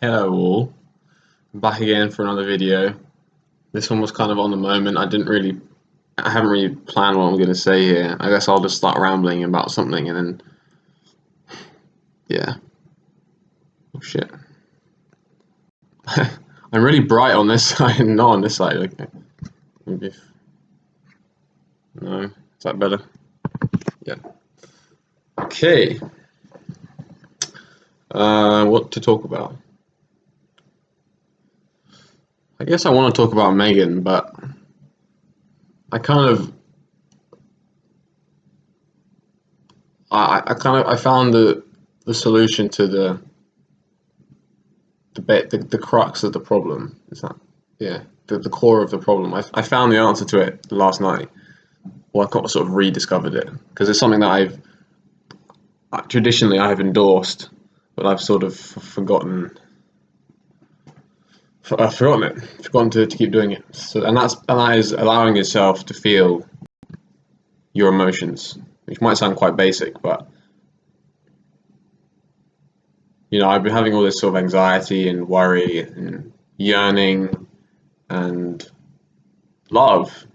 Hello all, I'm back again for another video. This one was kind of on the moment. I haven't really planned what I'm going to say here. I guess I'll just start rambling about something and then, yeah. Oh shit. I'm really bright on this side and not on this side. Okay. Maybe no. Is that better? Yeah. Okay. What to talk about? I guess I want to talk about Megan, but I kind of I found the solution to the crux of the problem. Is that, yeah, the core of the problem. I found the answer to it last night. Well, I got sort of rediscovered it because it's something that traditionally I've endorsed, but I've sort of I've forgotten to keep doing it. So, and that is allowing yourself to feel your emotions, which might sound quite basic, but I've been having all this sort of anxiety and worry and yearning and love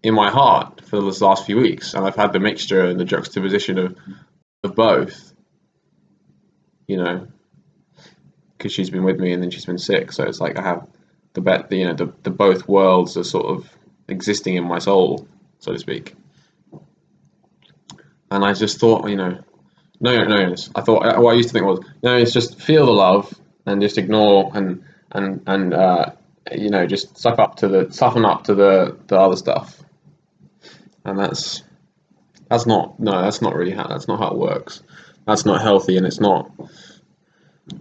in my heart for this last few weeks, and I've had the mixture and the juxtaposition of both, you know, because she's been with me and then she's been sick, so it's like I have the both worlds are sort of existing in my soul, so to speak. And I just thought, no, I thought what I used to think was, it's just feel the love and just ignore and just soften up to the other stuff, and that's not really that's not how it works. That's not healthy, and it's not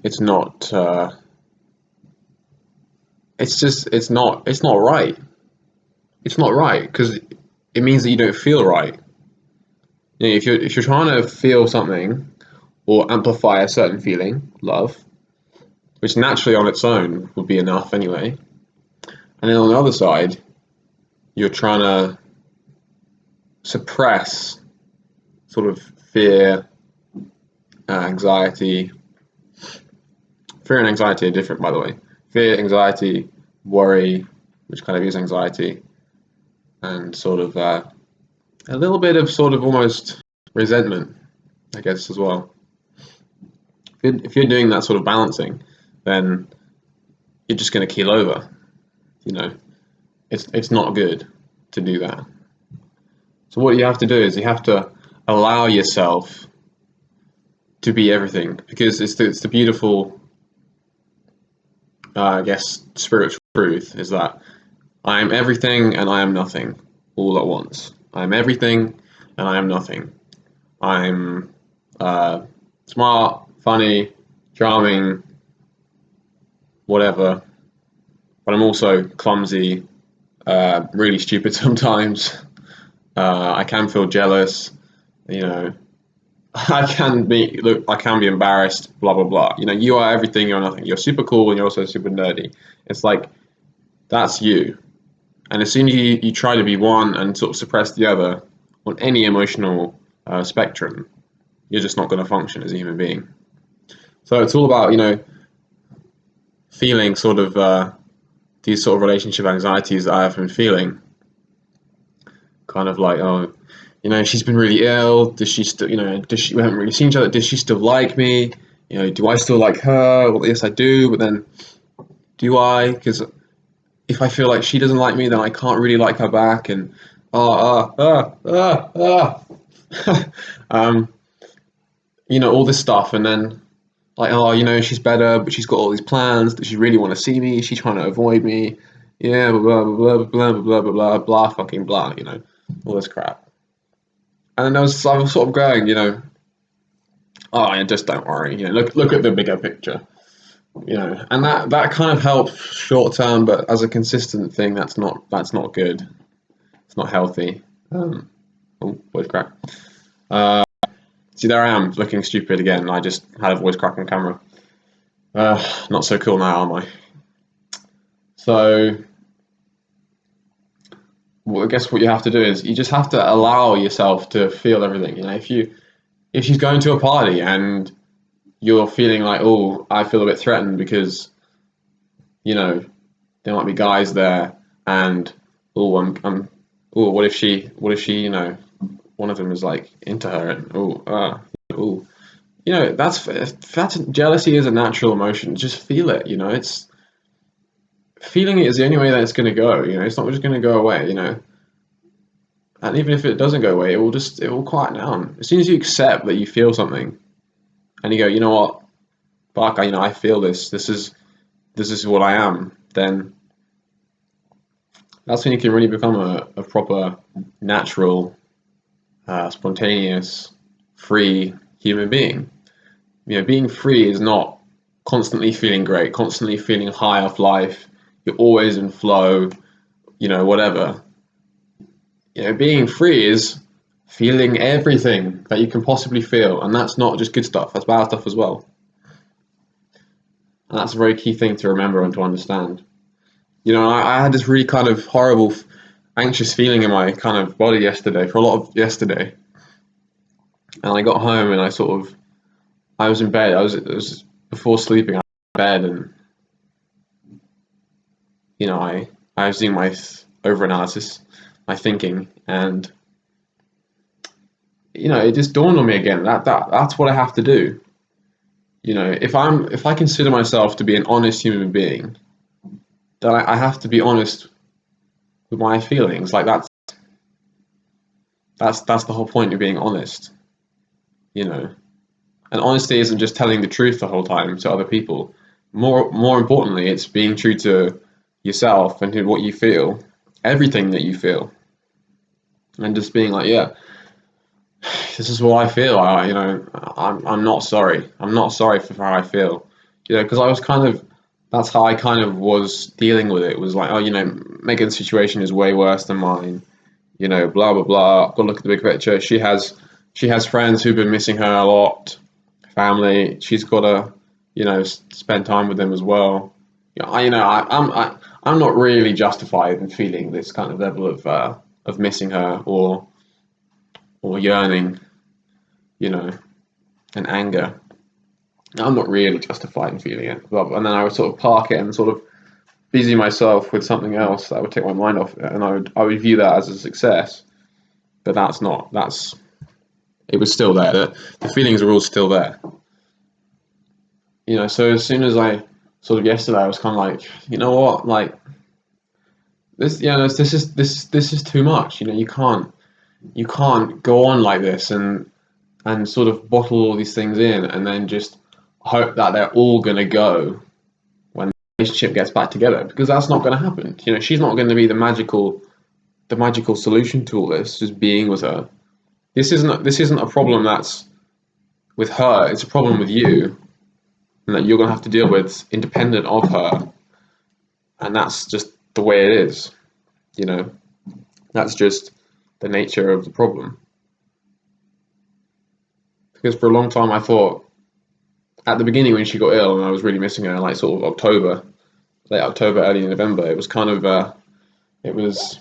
it's not right. It's not right because it means that you don't feel right. If you're trying to feel something or amplify a certain feeling, love, which naturally on its own would be enough anyway, and then on the other side, you're trying to suppress sort of fear, anxiety. Fear and anxiety are different, by the way. Fear, anxiety, worry, which kind of is anxiety, and sort of a little bit of sort of almost resentment, I guess, as well. If you're doing that sort of balancing, then you're just going to keel over. It's not good to do that. So what you have to do is you have to allow yourself to be everything, because it's the beautiful, I guess, spiritual truth is that I am everything and I am nothing all at once. I am everything and I am nothing. I'm smart, funny, charming, whatever, but I'm also clumsy, really stupid sometimes. I can feel jealous, I can be embarrassed, blah blah blah. You are everything, you're nothing. You're super cool and you're also super nerdy. It's like that's you. And as soon as you try to be one and sort of suppress the other on any emotional spectrum, you're just not going to function as a human being. So it's all about, feeling sort of these sort of relationship anxieties that I have been feeling. Kind of like, oh, she's been really ill. Does she still, we haven't really seen each other. Does she still like me? Do I still like her? Well, yes, I do, but then do I? Because if I feel like she doesn't like me, then I can't really like her back. And um, all this stuff, and then like, oh, she's better, but she's got all these plans. Does she really want to see me? She's trying to avoid me. Yeah, blah blah blah blah blah blah blah blah blah fucking blah. All this crap. And then I was sort of going, oh, yeah, just don't worry. Look at the bigger picture. And that kind of helps short term, but as a consistent thing, that's not good. It's not healthy. Voice crack. See, there I am looking stupid again. I just had a voice crack on camera. Not so cool now, am I? So, well, I guess what you have to do is you just have to allow yourself to feel everything. If she's going to a party and you're feeling like, oh, I feel a bit threatened because, you know, there might be guys there, and oh, oh, what if she, one of them is like into her, and oh, that's jealousy is a natural emotion. Just feel it, it's feeling it is the only way that it's going to go. It's not just going to go away. And even if it doesn't go away, it will quiet down as soon as you accept that you feel something, and you go, you know what, fuck, I feel this. This is what I am. Then that's when you can really become a proper, natural, spontaneous, free human being. Being free is not constantly feeling great, constantly feeling high off life. You're always in flow, whatever. Being free is feeling everything that you can possibly feel, and that's not just good stuff, that's bad stuff as well. And that's a very key thing to remember and to understand. I had this really kind of horrible, anxious feeling in my kind of body yesterday, for a lot of yesterday. And I got home and I was in bed. It was before sleeping. I was in bed, and I was doing my over analysis, my thinking, and it just dawned on me again that's what I have to do. If I consider myself to be an honest human being, then I have to be honest with my feelings. Like that's the whole point of being honest. And honesty isn't just telling the truth the whole time to other people. More importantly, it's being true to yourself and to what you feel, everything that you feel, and just being like, yeah, this is what I feel. I'm not sorry. I'm not sorry for how I feel. Because I was that's how I kind of was dealing with it. It was like, oh, Megan's situation is way worse than mine. Blah blah blah. Got to look at the big picture. She has friends who've been missing her a lot, family. She's got to, spend time with them as well. I'm not really justified in feeling this kind of level of missing her or yearning, and anger. I'm not really justified in feeling it. And then I would sort of park it and sort of busy myself with something else that would take my mind off it, and I would view that as a success. But that's not. It was still there. The feelings are all still there. So as soon as I sort of yesterday, I was kind of like, you know what, like this, this is too much. You can't go on like this and sort of bottle all these things in and then just hope that they're all gonna go when the relationship gets back together, because that's not going to happen. She's not going to be the magical solution to all this. Just being with her. This isn't a problem that's with her. It's a problem with you, and that you're going to have to deal with independent of her. And that's just the way it is. That's just the nature of the problem. Because for a long time I thought, at the beginning when she got ill and I was really missing her, like sort of late October, early November, it was kind of, it was,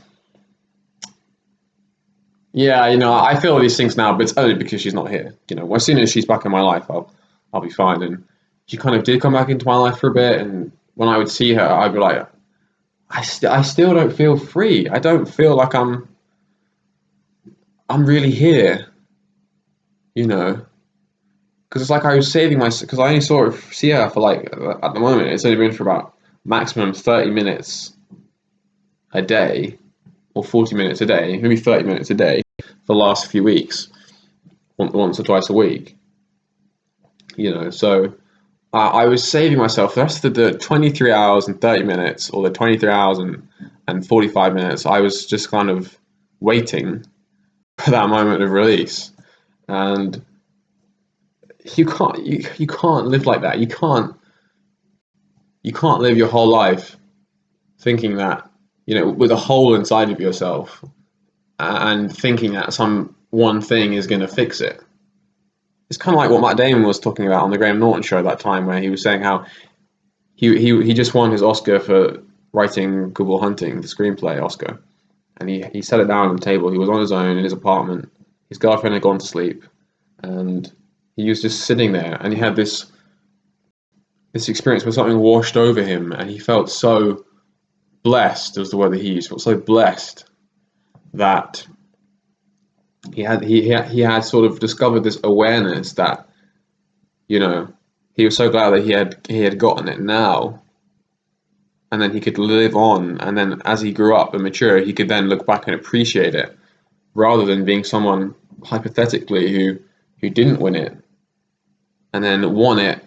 yeah, I feel these things now, but it's only because she's not here. As soon as she's back in my life, I'll be fine. And she kind of did come back into my life for a bit, and when I would see her, I'd be like, I still don't feel free. I don't feel like I'm really here, you know. Because it's like I was saving my, because I only see her for like, at the moment, it's only been for about maximum 30 minutes a day, or 40 minutes a day, maybe 30 minutes a day for the last few weeks, once or twice a week, So I was saving myself the rest of the 23 hours and 30 minutes, or the 23 hours and 45 minutes. I was just kind of waiting for that moment of release. And you can't live like that. You can't live your whole life thinking that, with a hole inside of yourself, and thinking that some one thing is going to fix it. It's kind of like what Matt Damon was talking about on the Graham Norton show at that time, where he was saying how he just won his Oscar for writing Good Will Hunting, the screenplay Oscar, and he set it down on the table. He was on his own in his apartment. His girlfriend had gone to sleep, and he was just sitting there, and he had this experience where something washed over him, and he felt so blessed. Was the word that he used. Felt so blessed that he had sort of discovered this awareness that, you know, he was so glad that he had gotten it now, and then he could live on, and then as he grew up and matured, he could then look back and appreciate it, rather than being someone hypothetically who didn't win it and then won it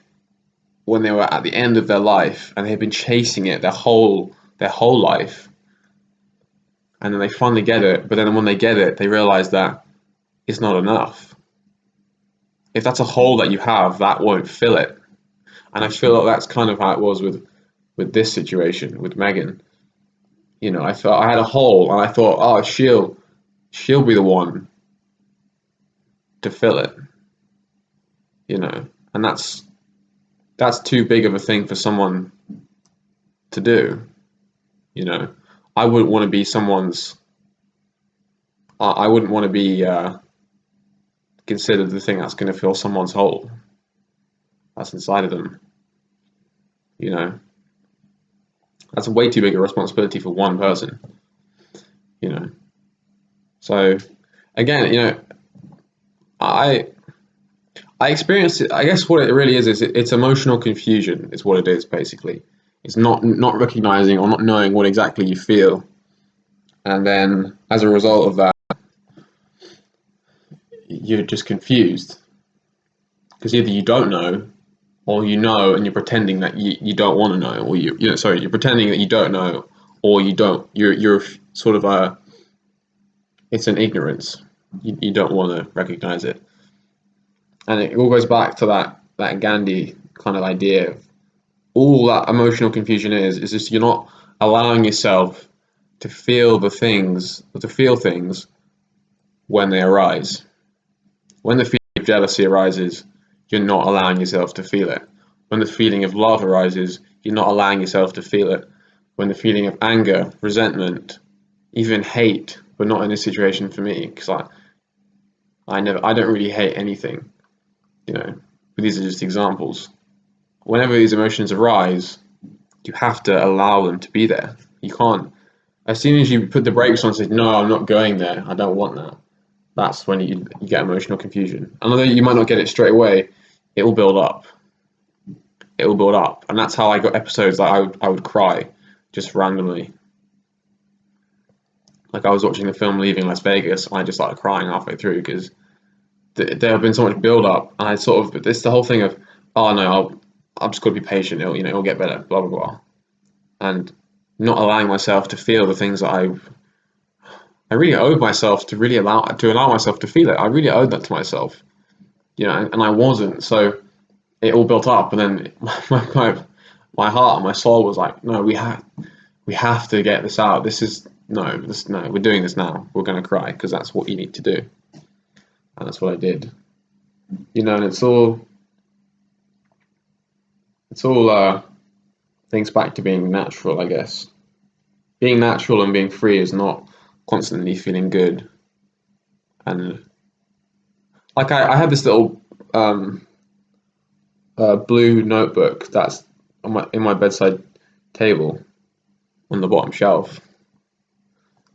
when they were at the end of their life and they've been chasing it their whole life, and then they finally get it, but then when they get it, they realize that it's not enough. If that's a hole that you have, that won't fill it. And I feel like that's kind of how it was with this situation with Megan. I felt I had a hole, and I thought, oh, she'll be the one to fill it. And that's too big of a thing for someone to do. I wouldn't want to be someone's. I wouldn't want to be considered the thing that's going to fill someone's hole that's inside of them. That's a way too big a responsibility for one person. So again, I experienced it. I guess what it really is it's emotional confusion. Is what it is basically. It's not recognizing or not knowing what exactly you feel, and then as a result of that, you're just confused because either you don't know, or you know and you're pretending that you don't want to know, or you're pretending that you don't know, or you don't. You're sort of it's an ignorance. You don't want to recognize it, and it all goes back to that Gandhi kind of idea. All that emotional confusion is just you're not allowing yourself to feel the things, or to feel things when they arise. When the feeling of jealousy arises, you're not allowing yourself to feel it. When the feeling of love arises, you're not allowing yourself to feel it. When the feeling of anger, resentment, even hate, but not in this situation for me, because I don't really hate anything, but these are just examples. Whenever these emotions arise, you have to allow them to be there. You can't, as soon as you put the brakes on and say, no, I'm not going there, I don't want that, that's when you get emotional confusion. And although you might not get it straight away, it will build up. It will build up. And that's how I got episodes that I would cry just randomly. Like I was watching the film Leaving Las Vegas, and I just started crying halfway through because there have been so much build up, and I sort of, it's the whole thing of, oh no, I'm just got to be patient. It'll get better. Blah blah blah, and not allowing myself to feel the things that I really owed myself to really allow myself to feel it. I really owed that to myself, and I wasn't. So it all built up, and then my heart and my soul was like, no, we have to get this out. No, we're doing this now. We're going to cry because that's what you need to do, and that's what I did. And it's all links back to being natural, I guess. Being natural and being free is not constantly feeling good. And like I had this little blue notebook that's in my bedside table on the bottom shelf,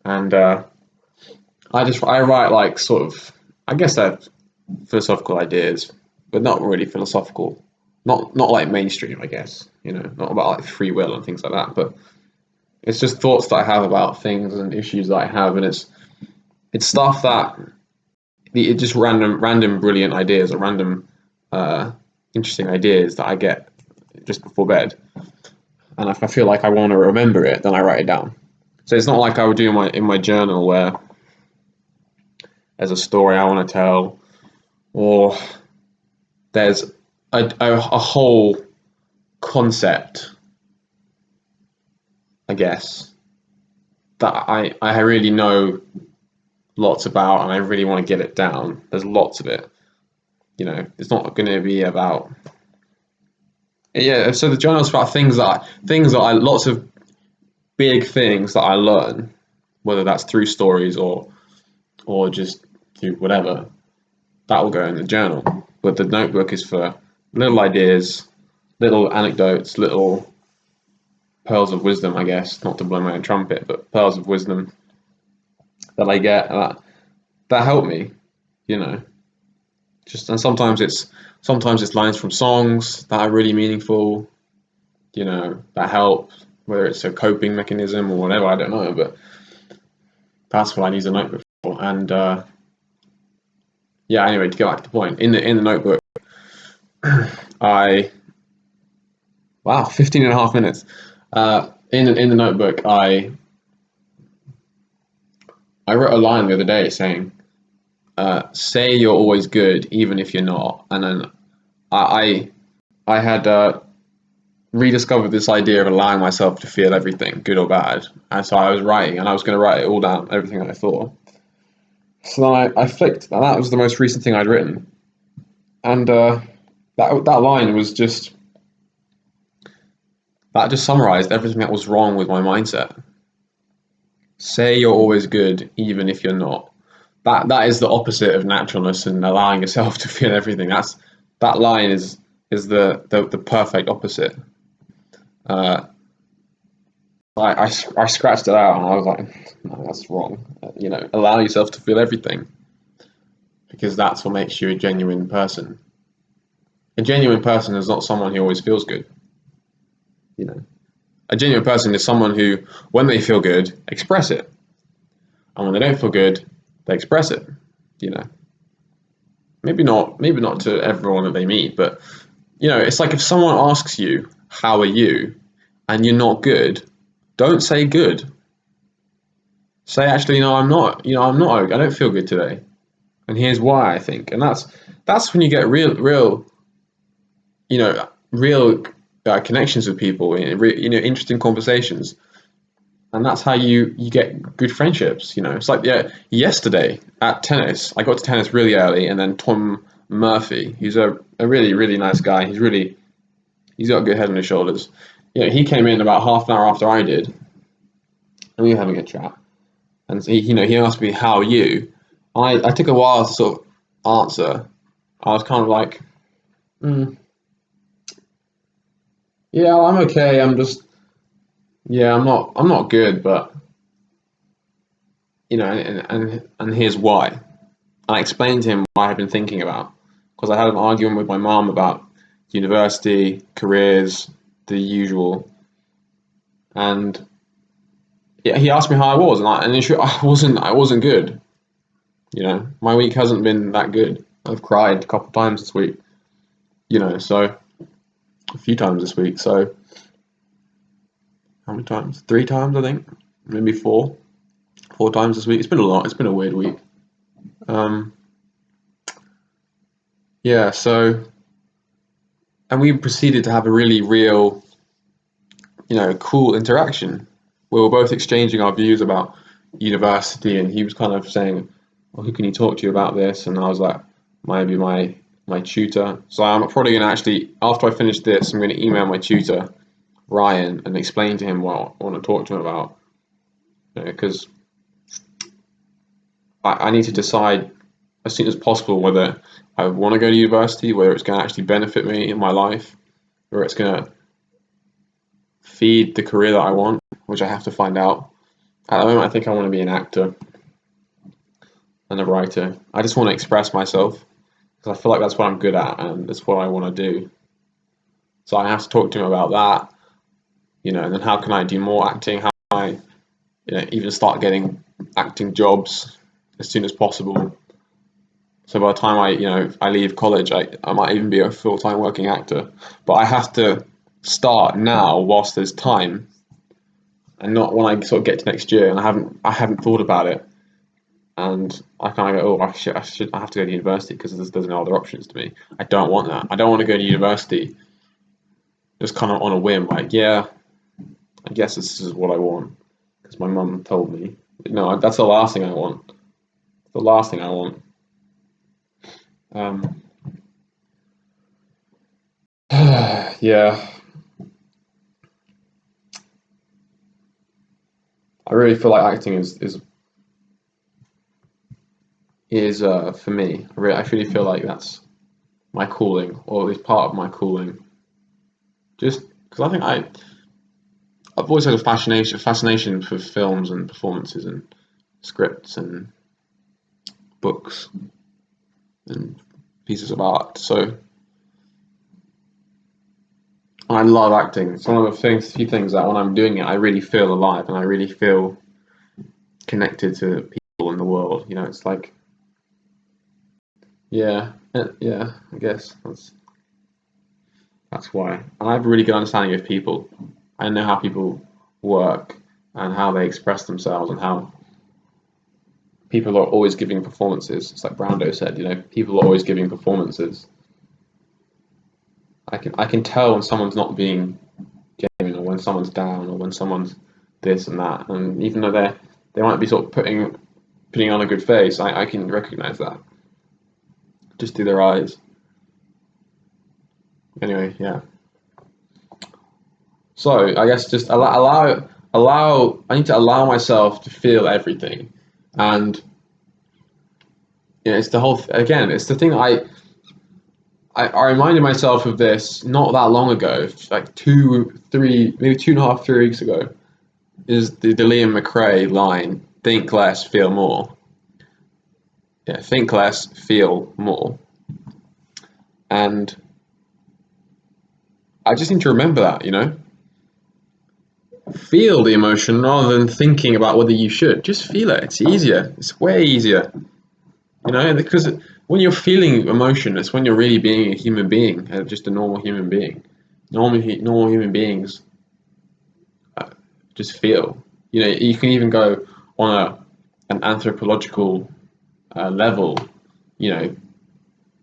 and I write like sort of, I guess they're philosophical ideas, but not really philosophical. Not like mainstream, I guess. Not about like free will and things like that, but it's just thoughts that I have about things and issues that I have, and it's stuff that it's just random brilliant ideas or random interesting ideas that I get just before bed, and if I feel like I want to remember it, then I write it down. So it's not like I would do in my journal where there's a story I want to tell, or there's a whole concept, I guess, that I really know lots about, and I really want to get it down. There's lots of it. It's not going to be about. Yeah, so the journal's about things that lots of big things that I learn, whether that's through stories or just through whatever. That will go in the journal. but the notebook is for little ideas, little anecdotes, little pearls of wisdom, I guess, not to blow my own trumpet, but pearls of wisdom that I get that help me, you know. Just and sometimes it's lines from songs that are really meaningful, you know, that help, whether it's a coping mechanism or whatever, I don't know, but that's what I use a notebook for. And yeah, anyway, to go back to the point, in the notebook, I wow, 15 and a half minutes. In the notebook, I wrote a line the other day saying, "Say you're always good, even if you're not." And then I I had rediscovered this idea of allowing myself to feel everything, good or bad. And so I was writing, and I was going to write it all down, everything that I thought. So then I flicked, and that was the most recent thing I'd written. And that line was just summarized everything that was wrong with my mindset. Say you're always good, even if you're not. That is the opposite of naturalness and allowing yourself to feel everything. That line is the perfect opposite. Uh, I scratched it out and I was like, no, that's wrong. You know, allow yourself to feel everything because that's what makes you a genuine person. A genuine person is not someone who always feels good. You know, a genuine person is someone who, when they feel good, express it, and when they don't feel good, they express it. You know, maybe not to everyone that they meet, but you know, it's like if someone asks you, "How are you?" and you're not good, don't say good. Say actually, no, I'm not. You know, I'm not. I don't feel good today, and here's why I think. And that's when you get real, you know, real connections with people. You know, interesting conversations, and that's how you get good friendships. You know, it's like yeah, yesterday at tennis, I got to tennis really early, and then Tom Murphy, he's a really nice guy. He's got a good head on his shoulders. You know, he came in about half an hour after I did, and we were having a chat. And so he asked me, "How are you?" I took a while to sort of answer. I was kind of like, mm, "Yeah, I'm okay. Yeah, I'm not good, but you know, and here's why." I explained to him what I had been thinking about because I had an argument with my mom about university, careers, the usual, and yeah, he asked me how I was, and I wasn't good. You know, my week hasn't been that good. I've cried a couple of times this week. You know, so a few times this week. So how many times? 3 times, I think, maybe four. 4 times this week. It's been a lot. It's been a weird week. Um, yeah. So, and we proceeded to have a really real, you know, cool interaction. We were both exchanging our views about university, and he was kind of saying, "Well, who can you talk to about this?" And I was like, "Maybe my tutor." So I'm probably going to actually, after I finish this, I'm going to email my tutor, Ryan, and explain to him what I want to talk to him about. Because I need to decide as soon as possible whether I want to go to university, whether it's going to actually benefit me in my life, or it's going to feed the career that I want, which I have to find out. At the moment, I think I want to be an actor and a writer. I just want to express myself because I feel like that's what I'm good at and that's what I want to do. So I have to talk to him about that, you know, and then how can I do more acting? How can I, you know, even start getting acting jobs as soon as possible. So by the time I leave college, I might even be a full-time working actor. But I have to start now whilst there's time, and not when I sort of get to next year and I haven't thought about it, and I kind of go, oh, I have to go to university because there's no other options to me. I don't want that. I don't want to go to university just kind of on a whim, like yeah, I guess this is what I want because my mum told me. No, that's the last thing I want. The last thing I want. Um, yeah, I really feel like acting is for me. I really feel like my calling, or at least part of my calling. Just because I think I've always had a fascination for films and performances and scripts and books and pieces of art. So I love acting. It's one of the few things that when I'm doing it, I really feel alive and I really feel connected to people in the world. It's like, yeah, yeah. I guess that's why. And I have a really good understanding of people. I know how people work and how they express themselves and how people are always giving performances. It's like Brando said, people are always giving performances. I can tell when someone's not being genuine, or when someone's down, or when someone's this and that. And even though they might be sort of putting on a good face, I can recognize that just through their eyes. Anyway, yeah. So I guess just allow. I need to allow myself to feel everything, and it's the whole. Again, it's the thing that I reminded myself of this not that long ago, like 2, 3, maybe 2.5, 3 weeks ago. Is the Liam McRae line, "Think less, feel more." Yeah, think less, feel more, and I just need to remember that. Feel the emotion rather than thinking about whether you should. Just feel it. It's easier. It's way easier. Because when you're feeling emotion, it's when you're really being a human being, just a normal human being. Normal human beings just feel. You can even go on an anthropological level. You know,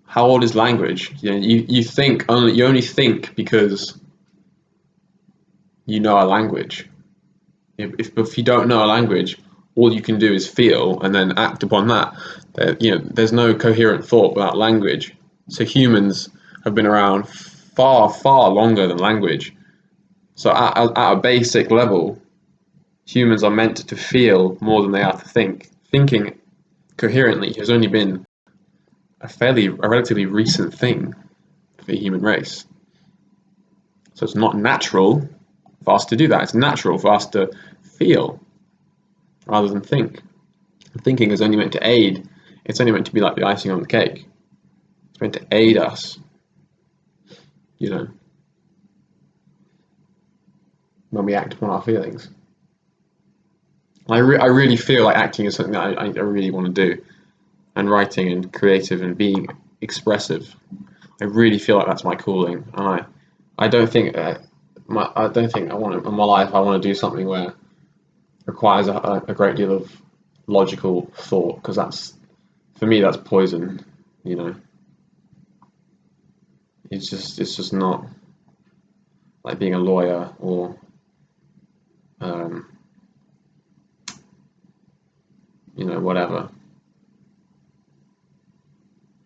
how old is language? You only think because you know a language. If you don't know a language, all you can do is feel and then act upon that. There's no coherent thought without language. So humans have been around far, far longer than language. So at a basic level, humans are meant to feel more than they are to think. Thinking coherently has only been a relatively recent thing for the human race. So it's not natural for us to do that. It's natural for us to feel rather than think. Thinking is only meant to aid. It's only meant to be like the icing on the cake. It's meant to aid us, when we act upon our feelings. I really feel like acting is something that I really want to do, and writing and creative and being expressive. I really feel like that's my calling, and I don't think I don't think I want in my life. I want to do something where it requires a great deal of logical thought, because for me that's poison. It's just not like being a lawyer or um, whatever.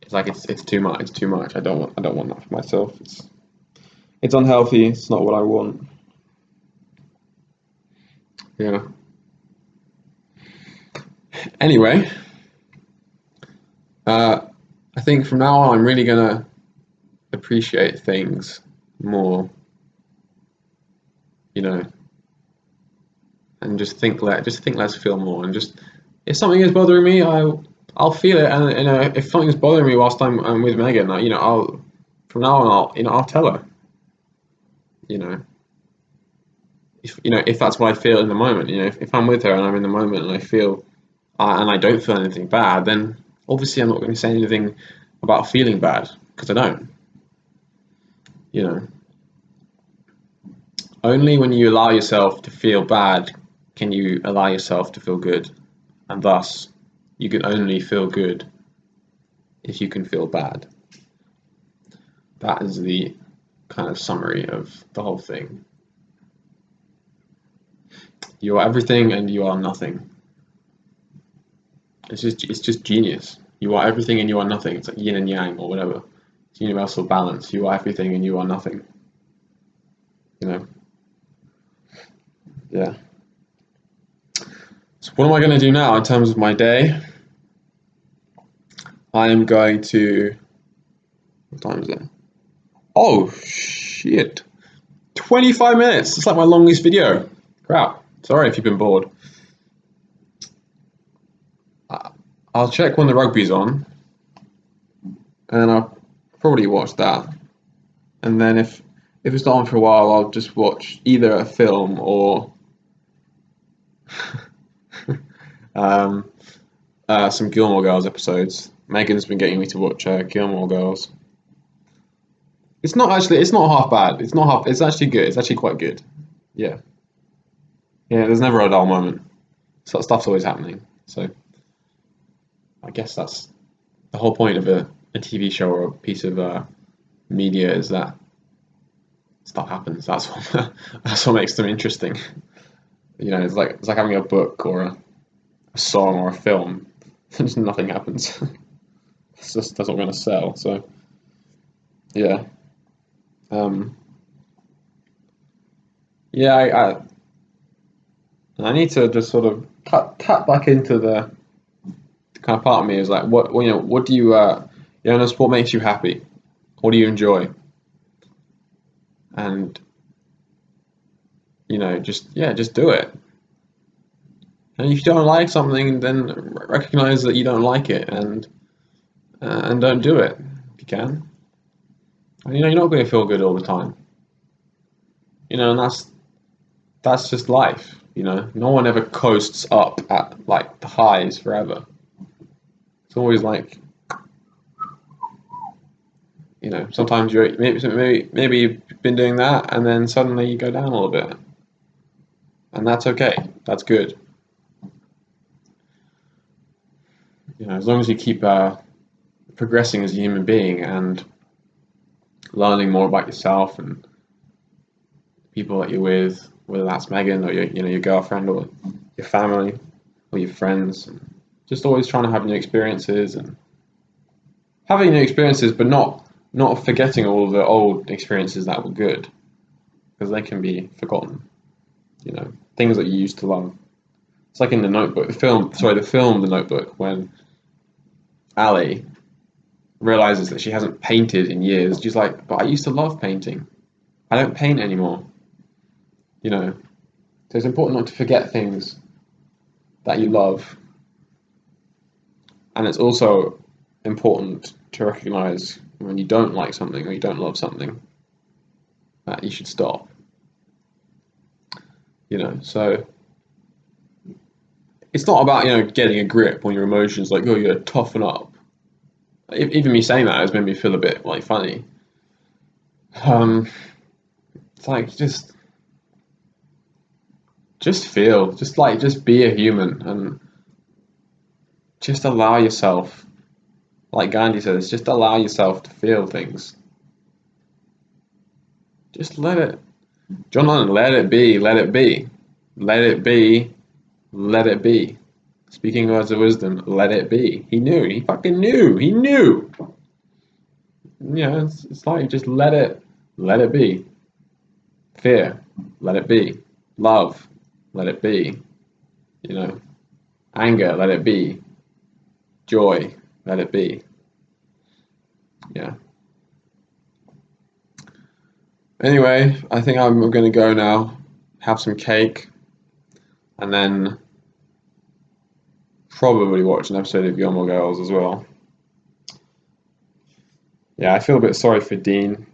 It's like it's too much. It's too much. I don't want that for myself. It's unhealthy. It's not what I want. Yeah. Anyway, I think from now on I'm really gonna appreciate things more. You know, and just think less, feel more, and just if something is bothering me, I'll feel it, and if something's bothering me whilst I'm with Megan, I'll from now on I'll tell her. You know, if that's what I feel in the moment, if I'm with her and I'm in the moment and I feel and I don't feel anything bad, then obviously I'm not going to say anything about feeling bad because I don't. You know, only when you allow yourself to feel bad can you allow yourself to feel good, and thus you can only feel good if you can feel bad. That is the kind of summary of the whole thing. You are everything and you are nothing. It's just genius. You are everything and you are nothing. It's like yin and yang or whatever. It's universal balance. You are everything and you are nothing. You know. Yeah. So what am I going to do now in terms of my day? I am going to What time is it? Oh shit! 25 minutes. It's like my longest video. Crap. Sorry if you've been bored. I'll check when the rugby's on, and I'll probably watch that. And then if it's not on for a while, I'll just watch either a film or um, some Gilmore Girls episodes. Megan's been getting me to watch Gilmore Girls. It's not half bad. It's actually good. It's actually quite good. Yeah. Yeah, there's never a dull moment. So stuff's always happening. So I guess that's the whole point of a TV show or a piece of media is that stuff happens. That's what that's what makes them interesting. It's like having a book or a song or a film. Just nothing happens. That's not going to sell. So yeah, um, yeah. I need to just sort of tap back into the kind of part of me is like what do sport makes you happy? What do you enjoy? And just do it. And if you don't like something, then recognize that you don't like it and don't do it if you can. And, you're not going to feel good all the time. And that's just life. No one ever coasts up at like the highs forever. It's always like, sometimes maybe you've been doing that, and then suddenly you go down a little bit, and that's okay. That's good. As long as you keep progressing as a human being and learning more about yourself and people that you're with, whether that's Megan or your girlfriend or your family or your friends, just always trying to have new experiences and having new experiences, but not forgetting all the old experiences that were good, because they can be forgotten. Things that you used to love. It's like in The Notebook, the film, The Notebook, when Ali realizes that she hasn't painted in years. She's like, but I used to love painting. I don't paint anymore. So it's important not to forget things that you love. And it's also important to recognize when you don't like something or you don't love something, that you should stop. So it's not about, getting a grip on your emotions, like, oh, you gotta toughen up. Even me saying that has made me feel a bit like funny. It's like just feel, just be a human and just allow yourself, like Gandhi says, just allow yourself to feel things. Just let it. John Lennon, let it be, let it be, let it be, let it be. Speaking words of wisdom, let it be. He knew. He fucking knew. He knew. It's like just let it be. Fear, let it be. Love, let it be. Anger, let it be. Joy, let it be. Yeah. Anyway, I think I'm going to go now, have some cake, and then probably watch an episode of Gilmore Girls as well. Yeah, I feel a bit sorry for Dean.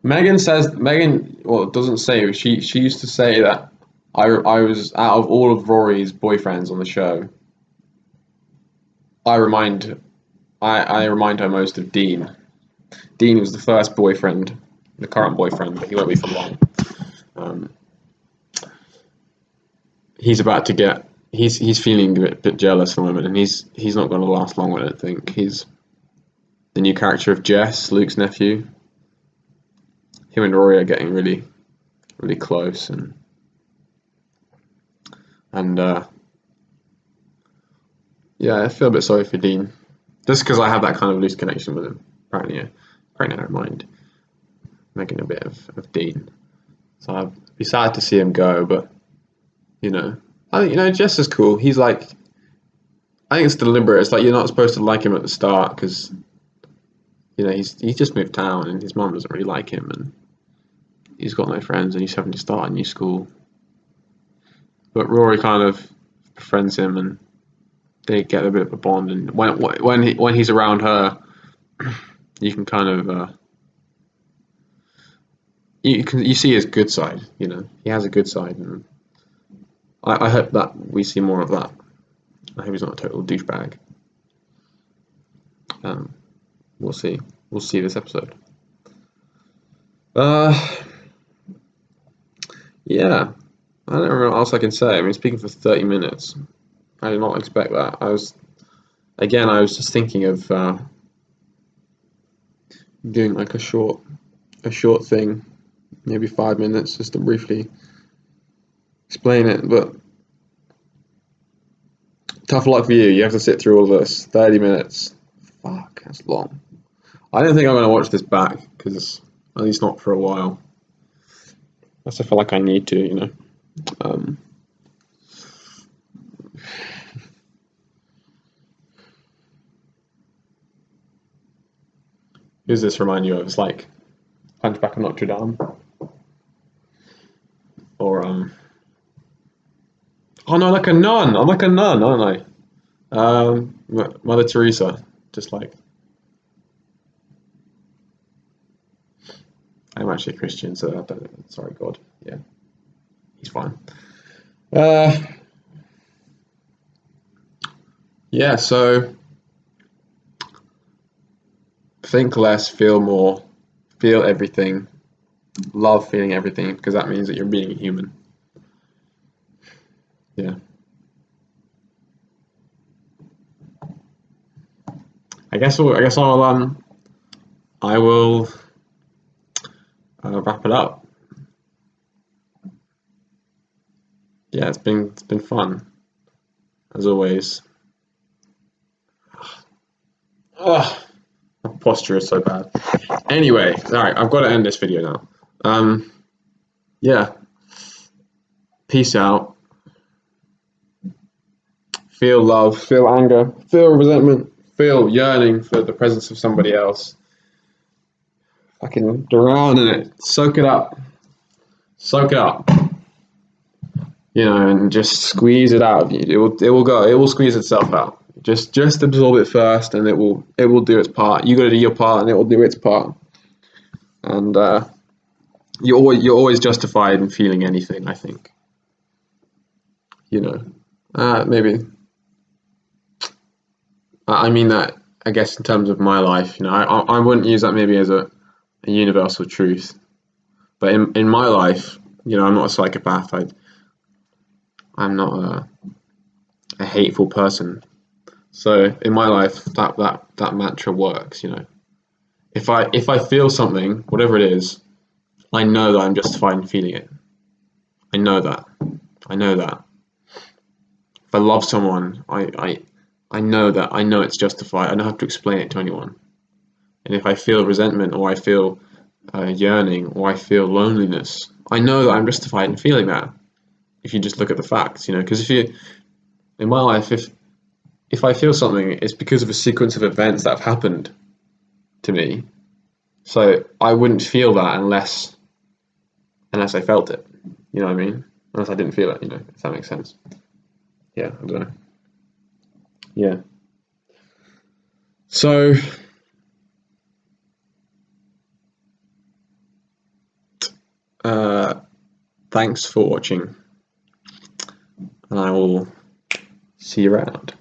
Megan, well, it doesn't say, she used to say that I was, out of all of Rory's boyfriends on the show, I remind her most of Dean. Dean was the first boyfriend, the current boyfriend, but he won't be for long. He's about to get. He's feeling a bit jealous for a moment, and he's not going to last long, I don't think. He's the new character of Jess, Luke's nephew. Him and Rory are getting really, really close, and yeah, I feel a bit sorry for Dean, just because I have that kind of loose connection with him. Apparently, I don't mind making a bit of Dean. So I'd be sad to see him go, but I think Jess is cool. He's like, I think it's deliberate. It's like you're not supposed to like him at the start because you know, he's just moved town and his mum doesn't really like him and he's got no friends and he's having to start a new school. But Rory kind of befriends him and they get a bit of a bond. And when he's around her, you can kind of you see his good side. You know, he has a good side, and I hope that we see more of that. I hope he's not a total douchebag. Um, we'll see. We'll see this episode. Uh, yeah. I don't know what else I can say. I mean, speaking for 30 minutes, I did not expect that. I was just thinking of doing like a short thing, maybe 5 minutes, just to briefly explain it. But tough luck for you. You have to sit through all this. 30 minutes. Fuck, that's long. I don't think I'm going to watch this back because at least not for a while. I just feel like I need to, you know. Um, who's this remind you of? It's like Hunchback of Notre Dame, or oh no, like a nun. I'm like a nun, aren't I? Mother Teresa. Just like I'm actually a Christian, so I don't. Sorry, God. Yeah, he's fine. Uh, yeah. So think less, feel more, feel everything, love feeling everything, because that means that you're being a human. Yeah. I guess I will wrap it up. Yeah, it's been fun as always. Ugh, my posture is so bad. Anyway, all right, I've got to end this video now. Yeah, peace out. Feel love, feel anger, feel resentment, feel yearning for the presence of somebody else. Fucking drown in it. Soak it up. Soak it up. You know, and just squeeze it out of you. It will go. It will squeeze itself out. Just absorb it first, and it will do its part. You got to do your part, and it will do its part. And you're always justified in feeling anything. I think. You know, maybe. I mean that. I guess in terms of my life, you know, I wouldn't use that maybe as a universal truth. But in my life, you know, I'm not a psychopath. I'm not a hateful person. So in my life, that mantra works. You know, if I feel something, whatever it is, I know that I'm justified in feeling it. I know that. I know that. If I love someone, I know that. I know it's justified. I don't have to explain it to anyone. And if I feel resentment or I feel yearning or I feel loneliness, I know that I'm justified in feeling that. If you just look at the facts, you know, because if you in my life, if I feel something, it's because of a sequence of events that have happened to me. So I wouldn't feel that unless I felt it. You know what I mean? Unless I didn't feel it, you know, if that makes sense. Yeah, I don't know. Yeah. So uh thanks for watching and I will see you around.